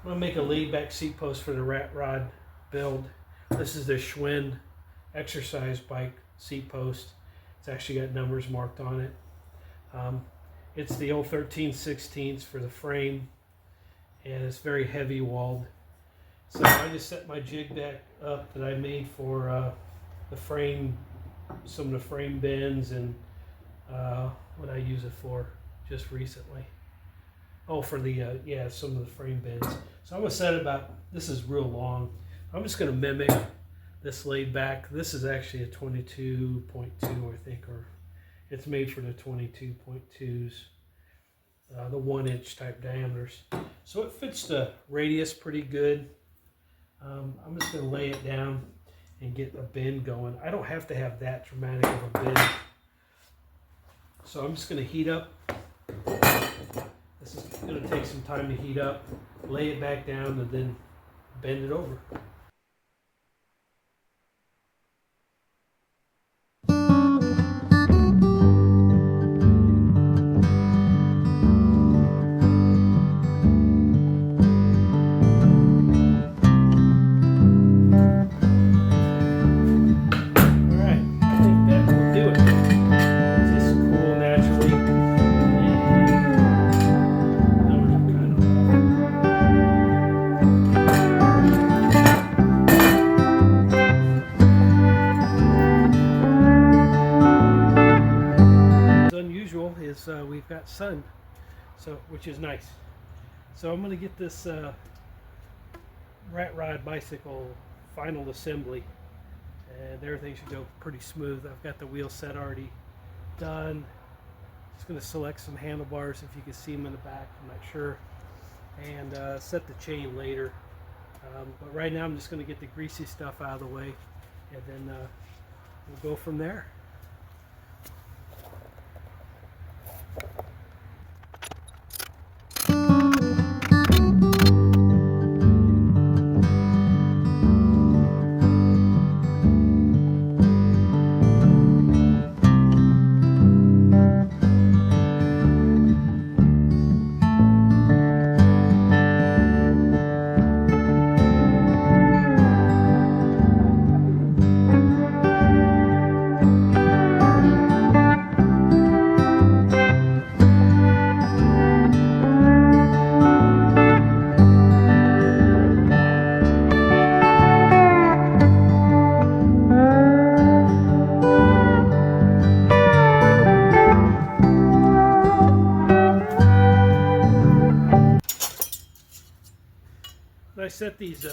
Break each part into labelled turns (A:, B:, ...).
A: I'm going to make a laid back seat post for the rat rod build. This is the Schwinn exercise bike seat post. It's actually got numbers marked on it. It's the old 13/16 for the frame, and it's very heavy walled. So I just set my jig deck up that I made for the frame, some of the frame bends, and what I use it for just recently. Oh, for the, yeah, some of the frame bends. So I'm going to set about, this is real long. I'm just going to mimic this laid back. This is actually a 22.2, I think, or it's made for the 22.2s, the 1-inch type diameters. So it fits the radius pretty good. I'm just going to lay it down and get a bend going. I don't have to have that dramatic of a bend. So I'm just going to heat up. This is going to take some time to heat up, lay it back down, and then bend it over. We've got sun, so which is nice. So I'm going to get this rat rod bicycle final assembly, and everything should go pretty smooth. I've got the wheel set already done. Just going to select some handlebars, if you can see them in the back, I'm not sure, and set the chain later. But right now I'm just going to get the greasy stuff out of the way, and then we'll go from there. I set these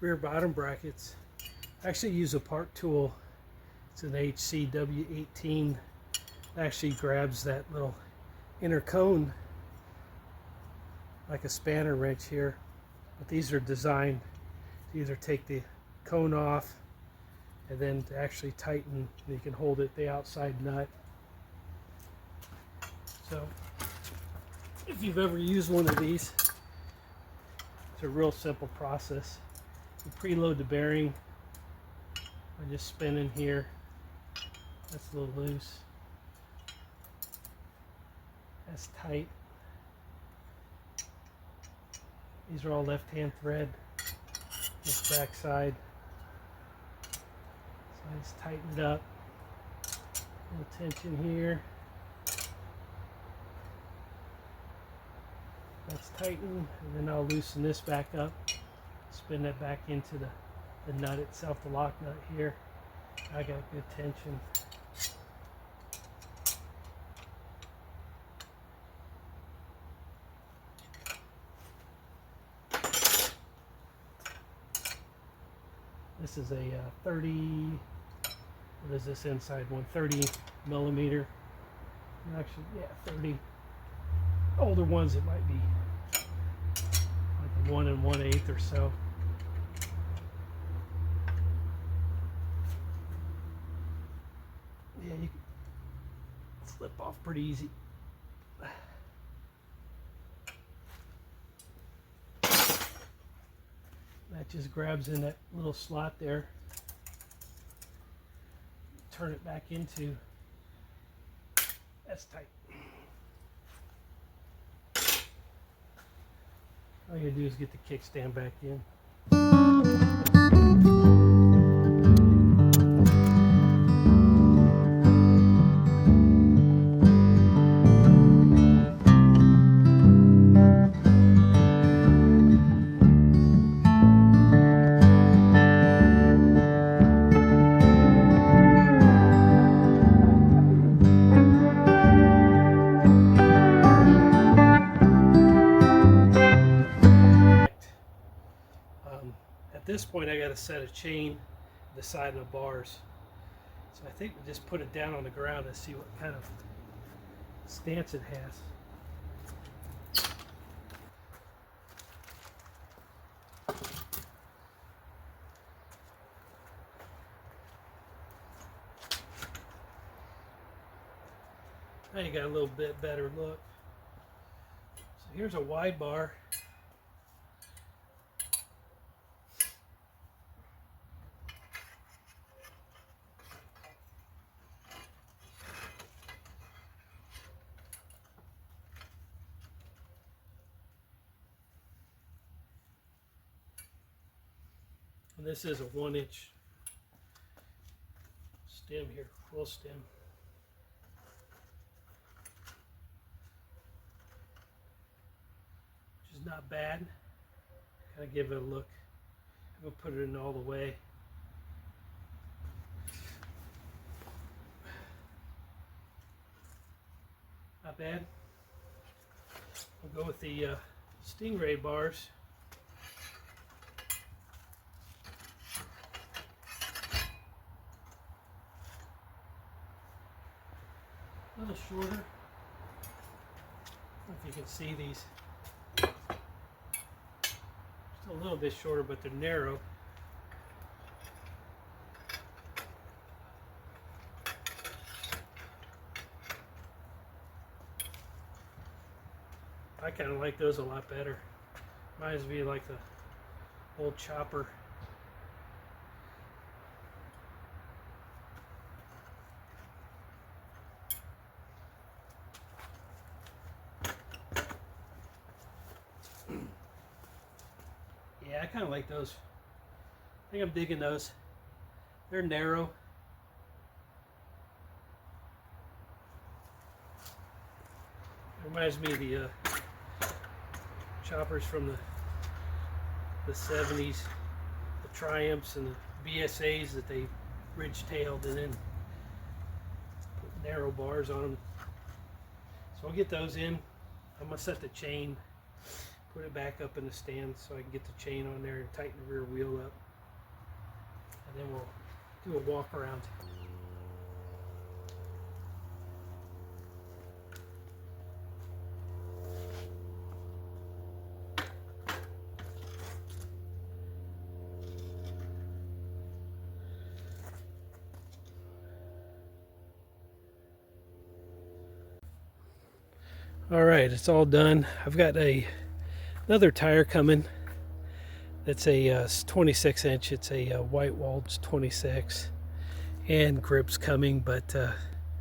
A: rear bottom brackets. I actually use a part tool. It's an HCW18. It actually grabs that little inner cone like a spanner wrench here. But these are designed to either take the cone off and then to actually tighten. You can hold it the outside nut. So if you've ever used one of these, it's a real simple process. You preload the bearing by just spinning here. That's a little loose. That's tight. These are all left-hand thread. This back side. So I just tighten it up. A little tension here. That's tightened, and then I'll loosen this back up, spin that back into the nut itself, the lock nut here. I got good tension. This is a 30, what is this inside one? 30 millimeter. Actually, yeah, 30. Older ones, it might be like 1 1/8 or so. Yeah, you can slip off pretty easy. That just grabs in that little slot there. Turn it back into. That's tight. All you gotta do is get the kickstand back in. At this point, I got to set a chain the side of the bars. So I think we just put it down on the ground and see what kind of stance it has. Now you got a little bit better look. So here's a wide bar. And this is a 1-inch stem here, full stem. Which is not bad. Kind of give it a look. I'm going to put it in all the way. Not bad. We'll go with the Stingray bars. A little shorter. I don't know if you can see these. Just a little bit shorter, but they're narrow. I kind of like those a lot better. Reminds me of like the old chopper. Yeah, I kind of like those. I think I'm digging those. They're narrow. Reminds me of the choppers from the 70s, the Triumphs and the BSAs that they ridge-tailed and then put narrow bars on them. So I'll get those in. I'm going to set the chain, put it back up in the stand so I can get the chain on there and tighten the rear wheel up. And then we'll do a walk around. All right, it's all done. I've got another tire coming. It's a 26 inch. It's a white walled 26, and grips coming, but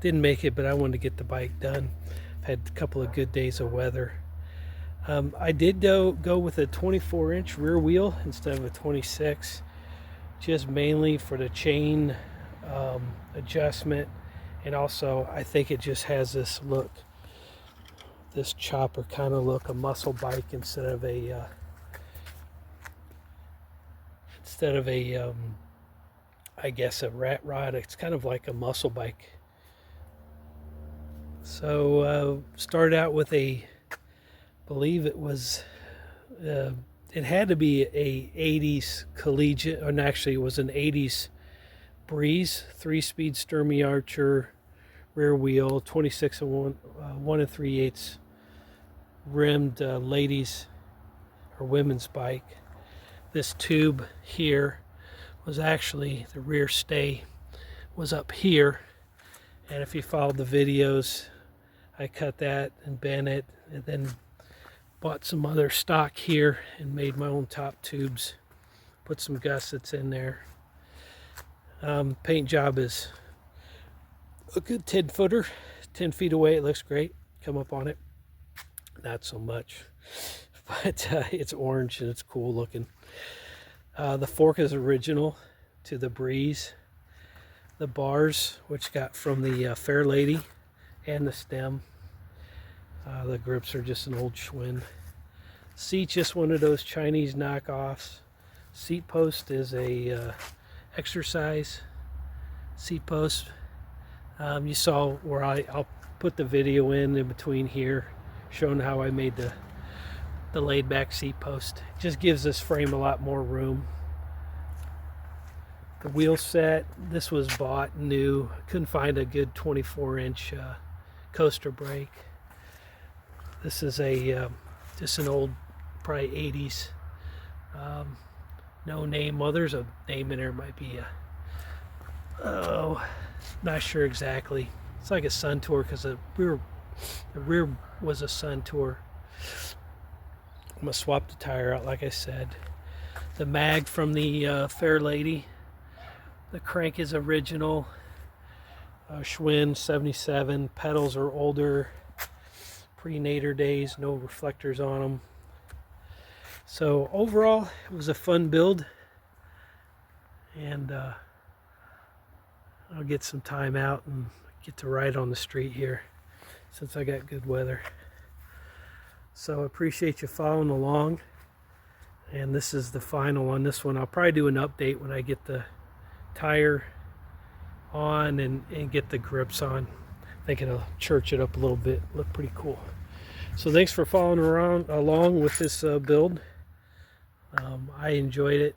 A: didn't make it. But I wanted to get the bike done. I've had a couple of good days of weather. I did go with a 24 inch rear wheel instead of a 26, just mainly for the chain adjustment, and also I think it just has this look. This chopper kind of look, a muscle bike instead of a I guess a rat rod. It's kind of like a muscle bike. So started out with believe it was it had to be a 80s collegiate, or actually it was an 80s Breeze 3-speed Sturmey Archer rear wheel, 26 and 1 3/8 rimmed ladies or women's bike. This tube here was actually, the rear stay was up here, and if you followed the videos, I cut that and bent it, and then bought some other stock here and made my own top tubes, put some gussets in there. Paint job is a good 10 feet away. It looks great. Come up on it, not so much. but it's orange and it's cool looking. The fork is original to the Breeze. The bars, which got from the Fair Lady, and the stem. The grips are just an old Schwinn. Seat, just one of those Chinese knockoffs. Seat post is a exercise seat post. You saw where I'll put the video in between here showing how I made the laid back seat post. It just gives this frame a lot more room. The wheel set, this was bought new. Couldn't find a good 24-inch coaster brake. This is a just an old, probably 80s. No name. Well, there's a name in there. Might be not sure exactly. It's like a Sun Tour because the rear was a Sun Tour. I'm gonna swap the tire out, like I said. The mag from the Fair Lady. The crank is original. Schwinn 77. Pedals are older. Pre-Nader days. No reflectors on them. So overall, it was a fun build. And I'll get some time out and get to ride on the street here since I got good weather. So I appreciate you following along. And this is the final on this one. I'll probably do an update when I get the tire on and get the grips on. I think it'll church it up a little bit. Look pretty cool. So thanks for following along with this build. I enjoyed it.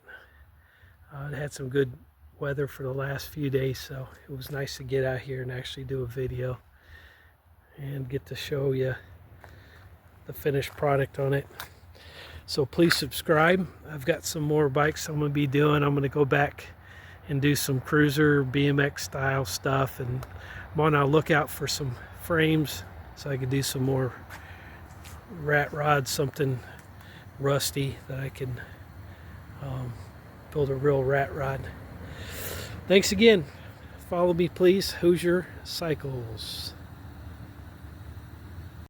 A: It had some good weather for the last few days, so it was nice to get out here and actually do a video and get to show you the finished product on it. So please subscribe. I've got some more bikes I'm going to be doing. I'm going to go back and do some cruiser BMX style stuff, and I'm on a lookout for some frames so I can do some more rat rods, something rusty that I can build a real rat rod. Thanks again. Follow me, please. HoosierCycles.